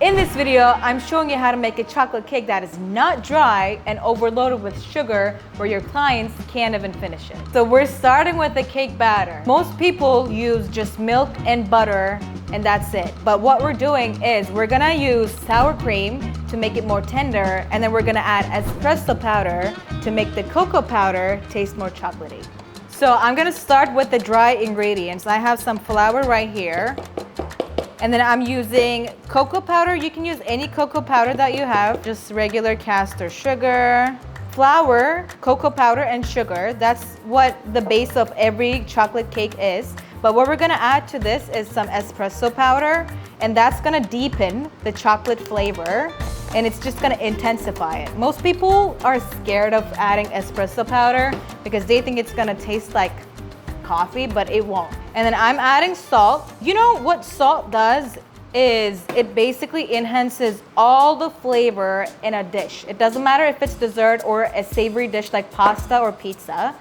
In this video, I'm showing you how to make a chocolate cake that is not dry and overloaded with sugar where your clients can't even finish it. So we're starting with the cake batter. Most people use just milk and butter and that's it. But what we're doing is we're gonna use sour cream to make it more tender, and then we're gonna add espresso powder to make the cocoa powder taste more chocolatey. So I'm gonna start with the dry ingredients. I have some flour right here. And then I'm using cocoa powder. You can use any cocoa powder that you have, just regular caster sugar, flour, cocoa powder, and sugar. That's what the base of every chocolate cake is. But what we're gonna add to this is some espresso powder, and that's gonna deepen the chocolate flavor, and it's just gonna intensify it. Most people are scared of adding espresso powder because they think it's gonna taste like coffee, but it won't. And then I'm adding salt. You know what salt does is it basically enhances all the flavor in a dish. It doesn't matter if it's dessert or a savory dish like pasta or pizza.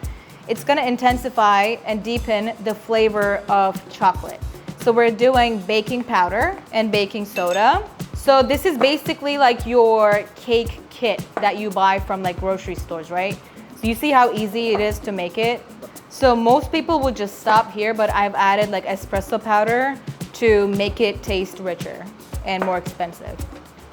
It's gonna intensify and deepen the flavor of chocolate. So we're doing baking powder and baking soda. So this is basically like your cake kit that you buy from like grocery stores, right? So you see how easy it is to make it? So most people would just stop here, but I've added like espresso powder to make it taste richer and more expensive.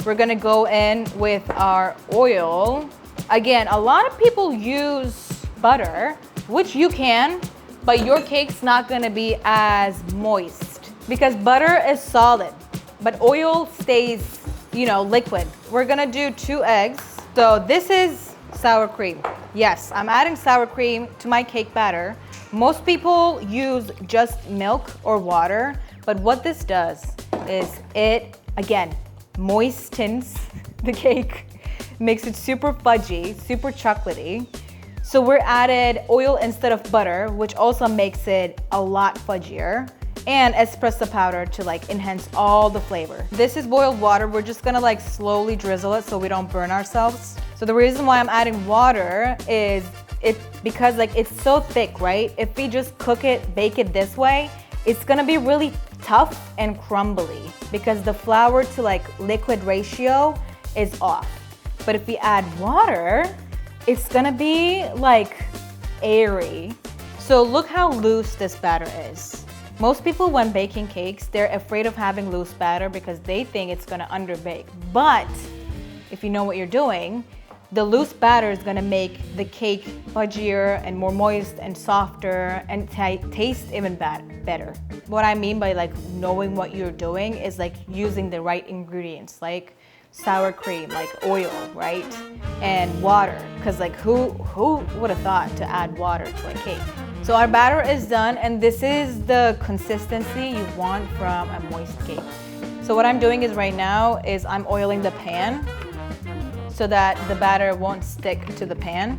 We're gonna go in with our oil. Again, a lot of people use butter, which you can, but your cake's not gonna be as moist because butter is solid, but oil stays, liquid. We're gonna do 2 eggs. So this is sour cream. Yes, I'm adding sour cream to my cake batter. Most people use just milk or water, but what this does is it, again, moistens the cake, makes it super fudgy, super chocolatey. So we're added oil instead of butter, which also makes it a lot fudgier, and espresso powder to like enhance all the flavor. This is boiled water. We're just gonna like slowly drizzle it so we don't burn ourselves. So the reason why I'm adding water is because like it's so thick, right? If we just cook it, bake it this way, it's gonna be really tough and crumbly because the flour to like liquid ratio is off. But if we add water, it's gonna be like airy. So look how loose this batter is. Most people when baking cakes, they're afraid of having loose batter because they think it's gonna underbake. But if you know what you're doing, the loose batter is gonna make the cake fudgier and more moist and softer and taste even better. What I mean by like knowing what you're doing is like using the right ingredients, like sour cream, like oil, right? And water, because like who would have thought to add water to a cake? So our batter is done, and this is the consistency you want from a moist cake. So what I'm doing is right now is I'm oiling the pan so that the batter won't stick to the pan.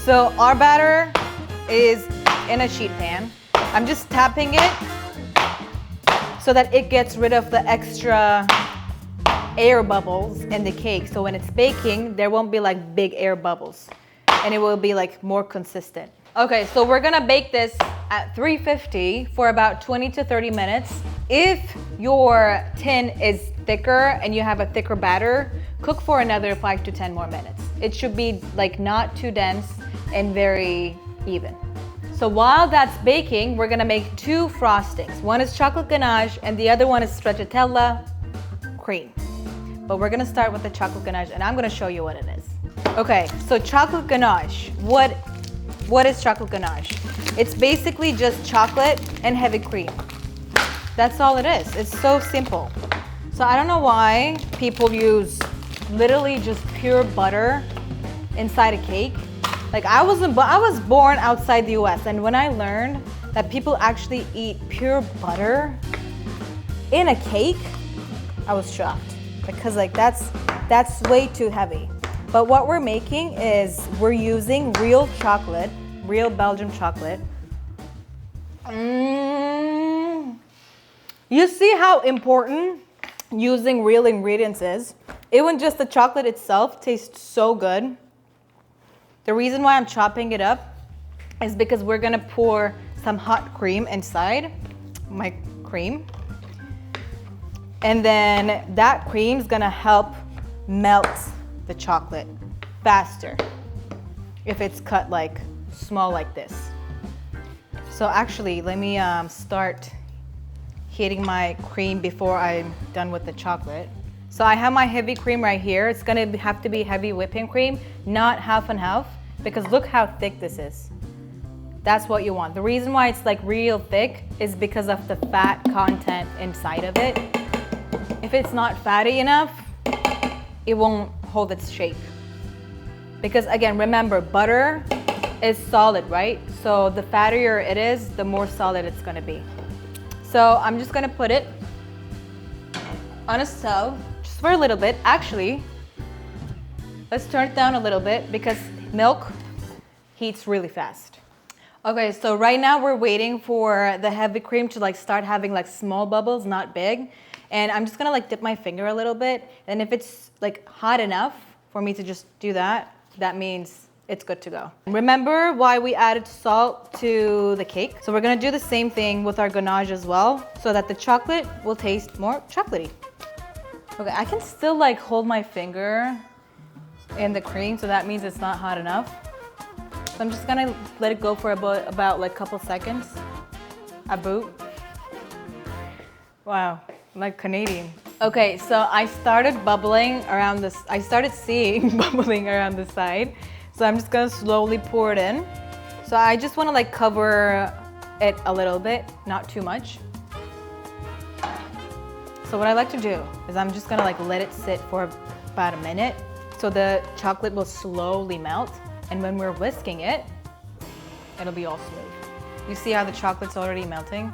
So our batter is in a sheet pan. I'm just tapping it so that it gets rid of the extra air bubbles in the cake. So when it's baking, there won't be like big air bubbles and it will be like more consistent. Okay, so we're gonna bake this at 350 for about 20 to 30 minutes. If your tin is thicker and you have a thicker batter, cook for another 5 to 10 more minutes. It should be like not too dense and very even. So while that's baking, we're gonna make 2 frostings. One is chocolate ganache and the other one is stracciatella cream. But we're gonna start with the chocolate ganache and I'm gonna show you what it is. Okay, so chocolate ganache. What is chocolate ganache? It's basically just chocolate and heavy cream. That's all it is. It's so simple. So I don't know why people use literally just pure butter inside a cake. Like I was born outside the US, and when I learned that people actually eat pure butter in a cake, I was shocked because like that's way too heavy. But what we're making is we're using real chocolate, real Belgian chocolate. You see how important using real ingredients is? Even just the chocolate itself tastes so good. The reason why I'm chopping it up is because we're gonna pour some hot cream inside my cream. And then that cream is gonna help melt the chocolate faster if it's cut like small like this. So actually, let me start heating my cream before I'm done with the chocolate. So I have my heavy cream right here. It's gonna have to be heavy whipping cream, not half and half, because look how thick this is. That's what you want. The reason why it's like real thick is because of the fat content inside of it. If it's not fatty enough, it won't hold its shape. Because again, remember, butter is solid, right? So the fattier it is, the more solid it's gonna be. So I'm just gonna put it on a stove just for a little bit. Actually, let's turn it down a little bit because milk heats really fast. Okay, so right now we're waiting for the heavy cream to like start having like small bubbles, not big. And I'm just gonna like dip my finger a little bit. And if it's like hot enough for me to just do that, that means it's good to go. Remember why we added salt to the cake? So we're gonna do the same thing with our ganache as well, so that the chocolate will taste more chocolatey. Okay, I can still like hold my finger in the cream, so that means it's not hot enough. So I'm just gonna let it go for about like a couple seconds. A boot. Wow, like Canadian. Okay, so I started bubbling around this. I started seeing bubbling around the side. So I'm just gonna slowly pour it in. So I just wanna like cover it a little bit, not too much. So what I like to do is I'm just gonna like let it sit for about a minute so the chocolate will slowly melt. And when we're whisking it, it'll be all smooth. You see how the chocolate's already melting?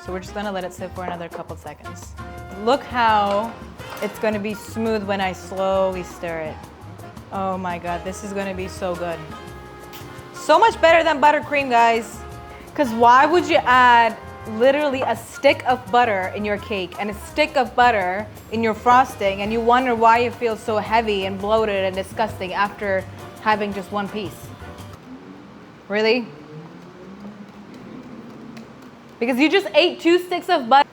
So we're just gonna let it sit for another couple seconds. Look how it's gonna be smooth when I slowly stir it. Oh my God, this is gonna be so good. So much better than buttercream, guys. Because why would you add literally a stick of butter in your cake and a stick of butter in your frosting and you wonder why you feel so heavy and bloated and disgusting after having just one piece? Really? Because you just ate 2 sticks of butter.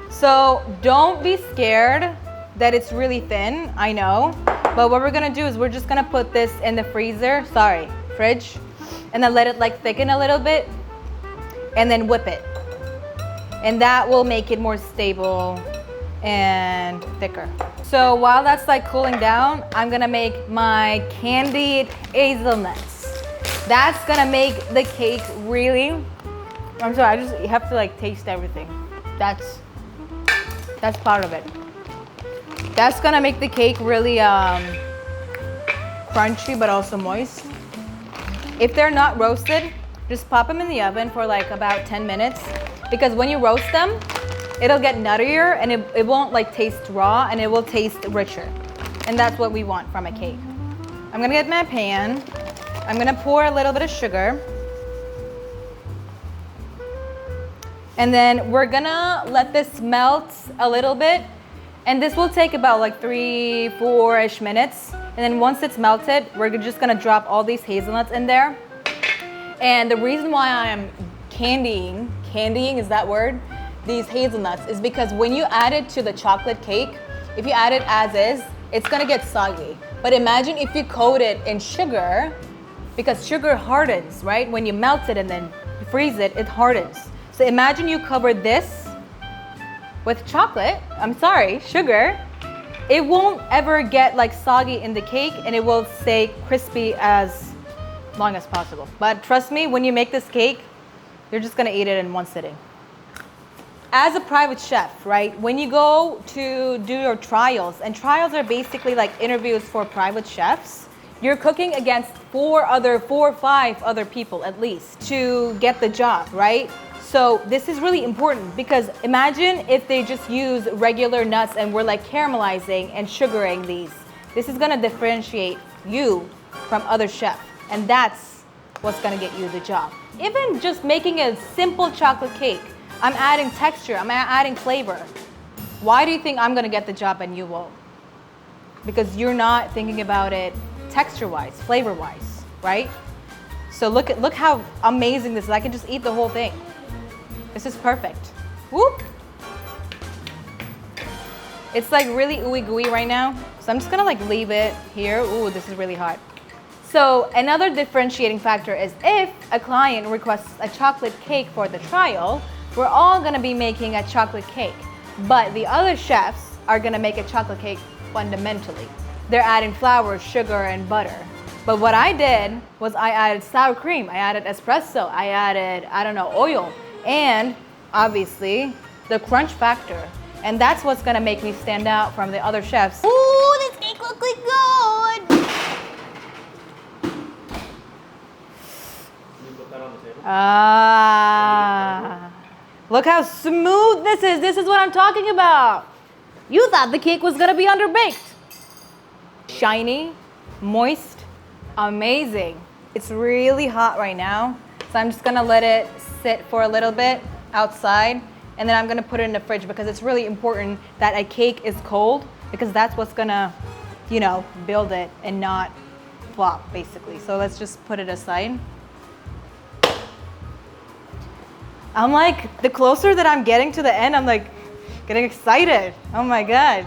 So don't be scared that it's really thin, I know. But what we're gonna do is we're just gonna put this in the freezer, fridge, and then let it like thicken a little bit and then whip it. And that will make it more stable and thicker. So while that's like cooling down, I'm gonna make my candied hazelnuts. That's gonna make the cake really, I'm sorry, you have to like taste everything. That's part of it. That's gonna make the cake really crunchy but also moist. If they're not roasted, just pop them in the oven for like about 10 minutes because when you roast them, it'll get nuttier and it won't like taste raw and it will taste richer. And that's what we want from a cake. I'm gonna get my pan. I'm gonna pour a little bit of sugar. And then we're gonna let this melt a little bit. And this will take about like 3-4-ish minutes. And then once it's melted, we're just gonna drop all these hazelnuts in there. And the reason why I'm candying, is that word? These hazelnuts is because when you add it to the chocolate cake, if you add it as is, it's gonna get soggy. But imagine if you coat it in sugar, because sugar hardens, right? When you melt it and then you freeze it, it hardens. So imagine you cover this with sugar. It won't ever get like soggy in the cake and it will stay crispy as long as possible. But trust me, when you make this cake, you're just gonna eat it in one sitting. As a private chef, right, when you go to do your trials, and trials are basically like interviews for private chefs, you're cooking against 4 or 5 other people at least to get the job, right? So this is really important because imagine if they just use regular nuts and we're like caramelizing and sugaring these. This is gonna differentiate you from other chefs, and that's what's gonna get you the job. Even just making a simple chocolate cake, I'm adding texture, I'm adding flavor. Why do you think I'm gonna get the job and you won't? Because you're not thinking about it texture-wise, flavor-wise, right? So look how amazing this is. I can just eat the whole thing. This is perfect. Whoop. It's like really ooey gooey right now. So I'm just gonna like leave it here. Ooh, this is really hot. So another differentiating factor is if a client requests a chocolate cake for the trial, we're all gonna be making a chocolate cake. But the other chefs are gonna make a chocolate cake fundamentally. They're adding flour, sugar, and butter. But what I did was I added sour cream, I added espresso, I added, I don't know, oil, and obviously the crunch factor. And that's what's gonna make me stand out from the other chefs. Ooh, this cake looks good! Ah, look how smooth this is. This is what I'm talking about. You thought the cake was gonna be underbaked. Shiny, moist, amazing. It's really hot right now, so I'm just gonna let it sit for a little bit outside, and then I'm gonna put it in the fridge because it's really important that a cake is cold because that's what's gonna, you know, build it and not flop, basically. So let's just put it aside. I'm like, the closer that I'm getting to the end, I'm like getting excited. Oh my God.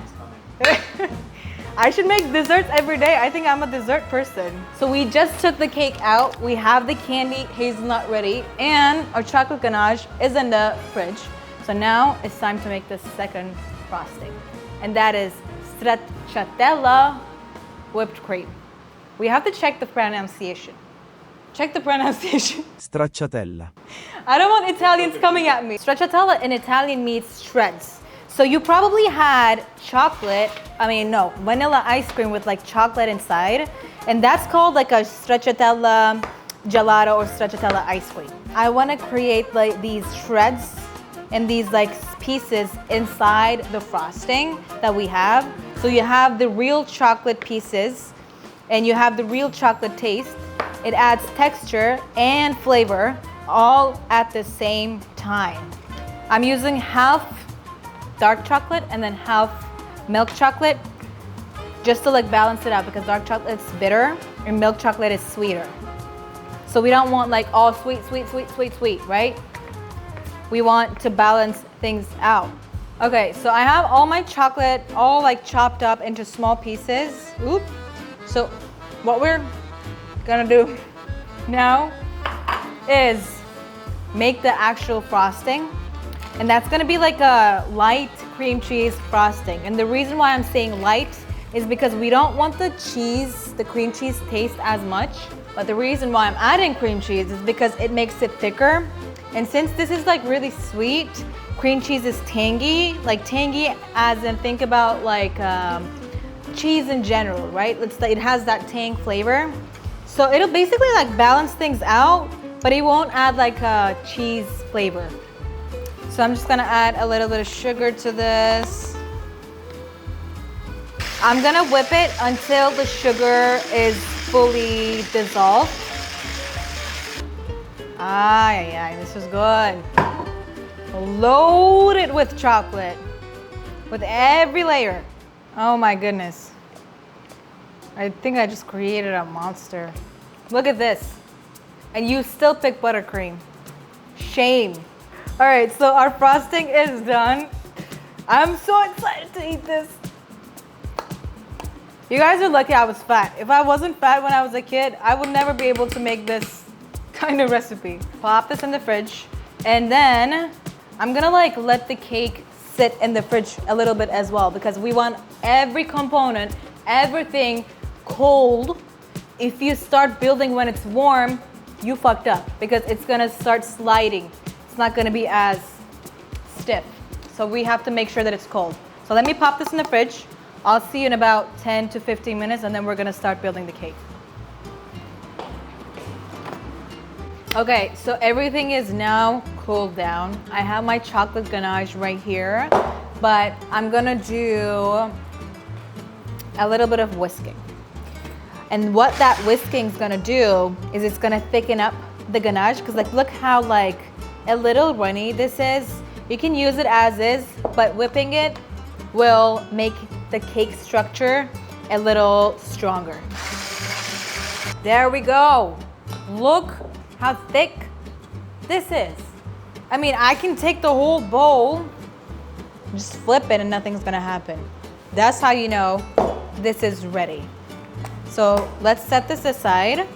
I should make desserts every day. I think I'm a dessert person. So we just took the cake out. We have the candied hazelnut ready and our chocolate ganache is in the fridge. So now it's time to make the second frosting. And that is stracciatella whipped cream. We have to check the pronunciation. Check the pronunciation. Stracciatella. I don't want Italians coming at me. Stracciatella in Italian means shreds. So you probably had vanilla ice cream with like chocolate inside. And that's called like a stracciatella gelato or stracciatella ice cream. I want to create like these shreds and these like pieces inside the frosting that we have. So you have the real chocolate pieces and you have the real chocolate taste. It adds texture and flavor all at the same time. I'm using half dark chocolate and then half milk chocolate just to like balance it out because dark chocolate is bitter and milk chocolate is sweeter. So we don't want like all sweet, right? We want to balance things out. Okay, so I have all my chocolate all like chopped up into small pieces. Oop. So what we're gonna do now is make the actual frosting, and that's gonna be like a light cream cheese frosting. And the reason why I'm saying light is because we don't want the cream cheese taste as much, but the reason why I'm adding cream cheese is because it makes it thicker. And since this is like really sweet, cream cheese is tangy, as in think about like cheese in general, right? It has that tang flavor. So it'll basically like balance things out, but it won't add like a cheese flavor. So I'm just gonna add a little bit of sugar to this. I'm gonna whip it until the sugar is fully dissolved. Yeah, this is good. Loaded with chocolate, with every layer. Oh my goodness. I think I just created a monster. Look at this. And you still pick buttercream. Shame. All right, so our frosting is done. I'm so excited to eat this. You guys are lucky I was fat. If I wasn't fat when I was a kid, I would never be able to make this kind of recipe. Pop this in the fridge. And then I'm gonna like let the cake sit in the fridge a little bit as well because we want every component, everything cold. If you start building when it's warm, you fucked up because it's gonna start sliding. It's not gonna be as stiff. So we have to make sure that it's cold. So let me pop this in the fridge. I'll see you in about 10 to 15 minutes and then we're gonna start building the cake. Okay, so everything is now cooled down. I have my chocolate ganache right here, but I'm gonna do a little bit of whisking. And what that whisking is gonna do is it's gonna thicken up the ganache because like look how like a little runny this is. You can use it as is, but whipping it will make the cake structure a little stronger. There we go. Look how thick this is. I mean, I can take the whole bowl, just flip it and nothing's gonna happen. That's how you know this is ready. So let's set this aside.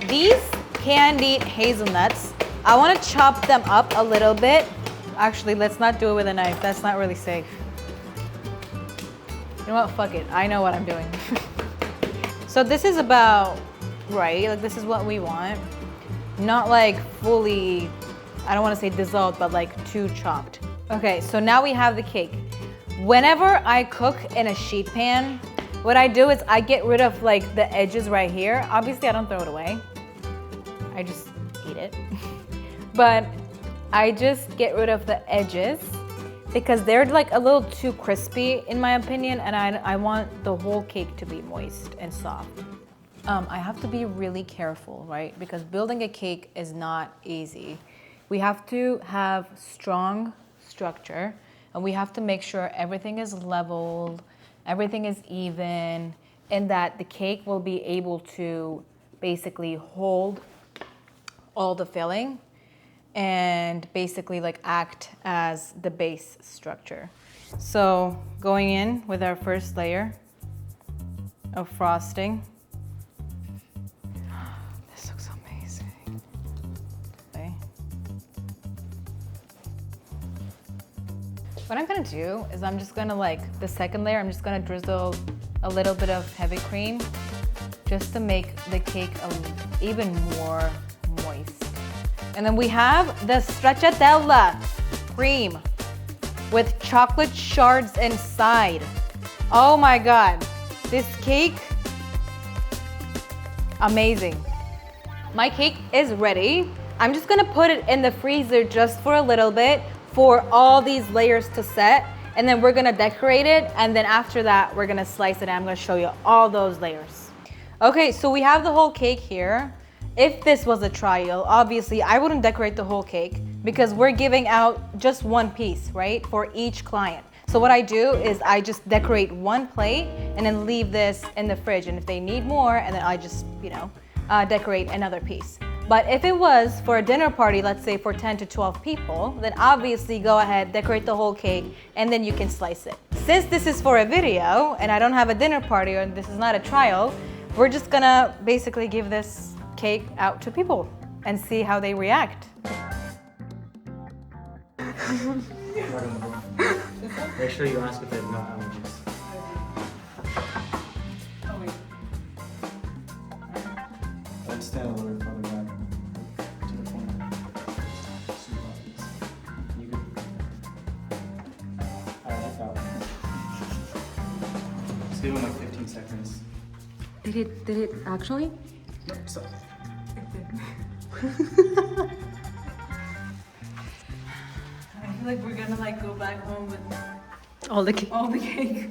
These candied hazelnuts, I wanna chop them up a little bit. Actually, let's not do it with a knife. That's not really safe. You know what, fuck it. I know what I'm doing. So this is about right, like this is what we want. Not like fully, I don't wanna say dissolved, but like too chopped. Okay, so now we have the cake. Whenever I cook in a sheet pan, what I do is I get rid of like the edges right here. Obviously I don't throw it away. I just eat it. But I just get rid of the edges because they're like a little too crispy in my opinion, and I want the whole cake to be moist and soft. I have to be really careful, right? Because building a cake is not easy. We have to have strong structure, and we have to make sure everything is leveled, everything is even, and that the cake will be able to basically hold all the filling and basically like act as the base structure. So going in with our first layer of frosting. This looks amazing. Okay. What I'm gonna do is I'm just gonna like, the second layer, I'm just gonna drizzle a little bit of heavy cream just to make the cake even more moist. And then we have the stracciatella cream with chocolate shards inside. Oh my God, this cake, amazing. My cake is ready. I'm just gonna put it in the freezer just for a little bit for all these layers to set, and then we're gonna decorate it, and then after that, we're gonna slice it, and I'm gonna show you all those layers. Okay, so we have the whole cake here. If this was a trial, obviously I wouldn't decorate the whole cake because we're giving out just one piece, right, for each client. So what I do is I just decorate one plate and then leave this in the fridge, and if they need more, and then I just, you know, decorate another piece. But if it was for a dinner party, let's say for 10 to 12 people, then obviously go ahead, decorate the whole cake, and then you can slice it. Since this is for a video and I don't have a dinner party and this is not a trial, we're just gonna basically give this cake out to people and see how they react. Make sure you ask if they have no allergies. Oh wait. Let's stand a little further back to the corner. Super obvious. You could. Alright, that's out. Let's give them like 15 seconds. Did it actually? Yep, so. I feel like we're gonna like go back home with All the cake. all the cake.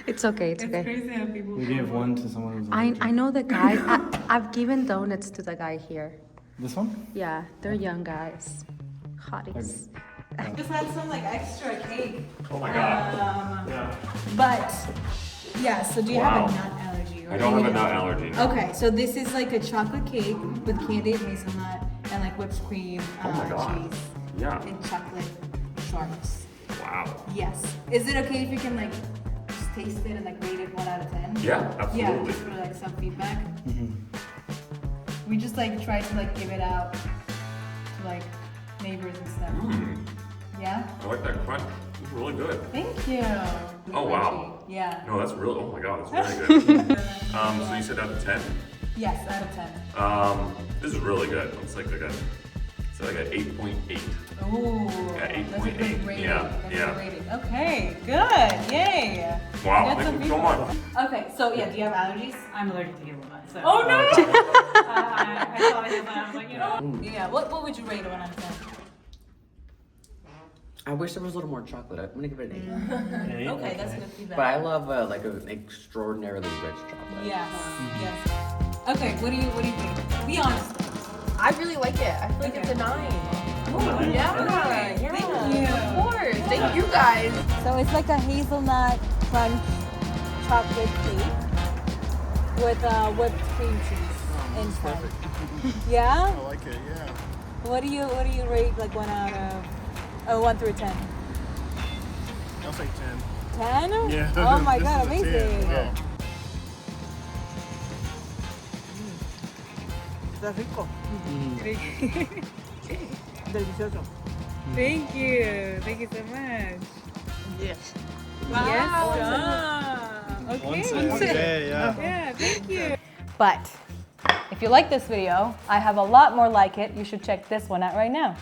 It's okay. It's It's okay. crazy how people. We gave one to someone who's I allergic. know the guy. I've given donuts to the guy here. This one? Yeah, they're young guys, hotties. Just had some like extra cake. Oh my god. Yeah. But yeah, so do you have Wow. a nut allergy? Or I don't have a any- nut allergy. No. Okay, so this is like a chocolate cake with candied hazelnut and like whipped cream, Oh my god. cheese, Yeah. and chocolate shards. Wow. Yes. Is it okay if you can like just taste it and like rate it 1 out of 10? Yeah, Yeah, absolutely. just for like some feedback. We just like try to like give it out to like neighbors and stuff. Mm, Yeah? I like that crunch. It's really good. Thank you. Oh, wow. Yeah. No, that's really. Oh my god, that's really good. So you said out of 10. Yes, out of 10. This is really good. It's like an 8.8. Ooh. Yeah, That's a 8.8. good rating. Yeah, That's a yeah. good rating. Okay, good. Yay. Wow, Got some thank you so feedback. much. Okay, so yeah, do you have allergies? I'm allergic to hazelnut. So. Oh no! I saw hazelnut. I was like, you know. Yeah, what would you rate it 1 out of 10? I wish there was a little more chocolate. I'm gonna give it an 8. Okay, that's good feedback. But I love like an extraordinarily rich chocolate. Yes, yes. Okay, what do you think? Be honest. I really like it. I feel like it's a 9. Ooh, Yeah, yeah. Thank you. Of course. Thank you guys. So it's like a hazelnut crunch chocolate cake with whipped cream cheese inside. Yeah? I like it, yeah. What do you rate like 1 out of 1 through 10? I'll say 10? 10. Yeah. Oh my This god, is a 10. amazing. Wow. Está rico. Delicioso. Thank you. Thank you so much. Yes. Yes. Okay. Yeah. Yeah, thank you. But if you like this video, I have a lot more like it. You should check this one out right now.